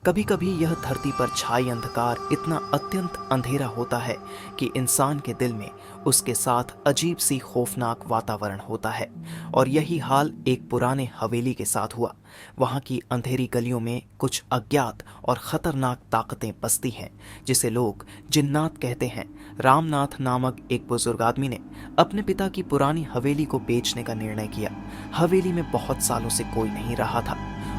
कभी कभी यह धरती पर छाई अंधकार इतना अत्यंत अंधेरा होता है कि इंसान के दिल में उसके साथ अजीब सी खौफनाक वातावरण होता है। और यही हाल एक पुराने हवेली के साथ हुआ। वहाँ की अंधेरी गलियों में कुछ अज्ञात और खतरनाक ताकतें बसती हैं, जिसे लोग जिन्नात कहते हैं। रामनाथ नामक एक बुजुर्ग आदमी ने अपने पिता की पुरानी हवेली को बेचने का निर्णय किया। हवेली में बहुत सालों से कोई नहीं रहा था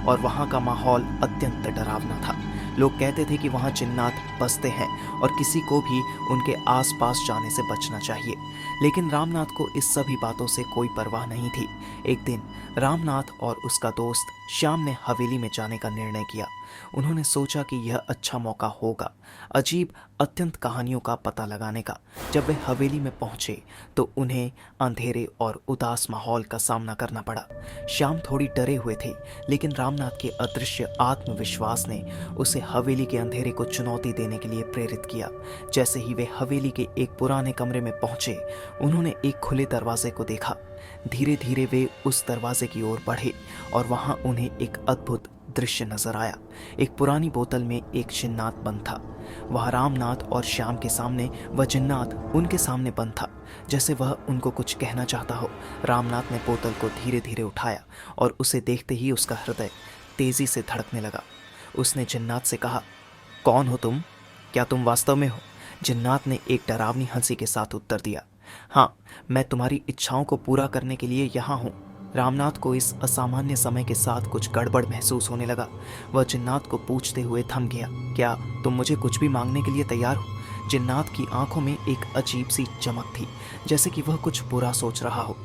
और वहाँ का माहौल अत्यंत डरावना था। लोग कहते थे कि वहाँ जिन्नात बसते हैं और किसी को भी उनके आसपास जाने से बचना चाहिए। लेकिन रामनाथ को इस सभी बातों से कोई परवाह नहीं थी। एक दिन रामनाथ और उसका दोस्त श्याम ने हवेली में जाने का निर्णय किया। उन्होंने सोचा कि यह अच्छा मौका होगा अजीब अत्यंत कहानियों का पता लगाने का। जब वे हवेली में पहुंचे तो उन्हें अंधेरे और उदास माहौल का सामना करना पड़ा। श्याम थोड़ी डरे हुए थे, लेकिन रामनाथ के अदृश्य आत्मविश्वास ने उसे हवेली के अंधेरे को चुनौती देने के लिए प्रेरित किया। जैसे ही वे हवेली के एक पुराने कमरे में पहुंचे, उन्होंने एक खुले दरवाजे को देखा। धीरे धीरे वे उस दरवाजे की ओर बढ़े और वहां उन्हें एक अद्भुत दृश्य नजर आया। एक पुरानी बोतल में एक जिन्नात बंद था। वह रामनाथ और श्याम के सामने वह जिन्नात उनके सामने बंद था, जैसे वह उनको कुछ कहना चाहता हो। रामनाथ ने बोतल को धीरे धीरे उठाया और उसे देखते ही उसका हृदय तेजी से धड़कने लगा। उसने जिन्नात से कहा, कौन हो तुम? क्या तुम वास्तव में हो? जिन्नात ने एक डरावनी हंसी के साथ उत्तर दिया, हाँ, मैं तुम्हारी इच्छाओं को पूरा करने के लिए यहाँ हूँ। रामनाथ को इस असामान्य समय के साथ कुछ गड़बड़ महसूस होने लगा। वह जिन्नात को पूछते हुए थम गया, क्या तुम मुझे कुछ भी मांगने के लिए तैयार हो? जिन्नात की आंखों में एक अजीब सी चमक थी, जैसे कि वह कुछ बुरा सोच रहा हो।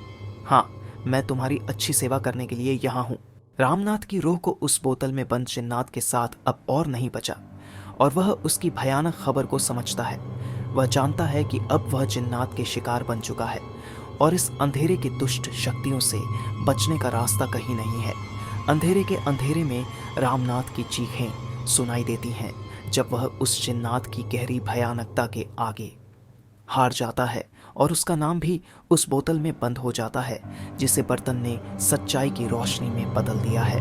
हाँ, मैं तुम्हारी अच्छी सेवा करने के लिए यहाँ हूँ। रामनाथ की रूह को उस बोतल में बंद जिन्नात के साथ अब और नहीं बचा और वह उसकी भयानक खबर को समझता है। वह जानता है कि अब वह जिन्नात के शिकार बन चुका है और इस अंधेरे की दुष्ट शक्तियों से बचने का रास्ता कहीं नहीं है। अंधेरे के अंधेरे में रामनाथ की चीखें सुनाई देती हैं जब वह उस जिन्नात की गहरी भयानकता के आगे हार जाता है और उसका नाम भी उस बोतल में बंद हो जाता है, जिसे बर्तन ने सच्चाई की रोशनी में बदल दिया है।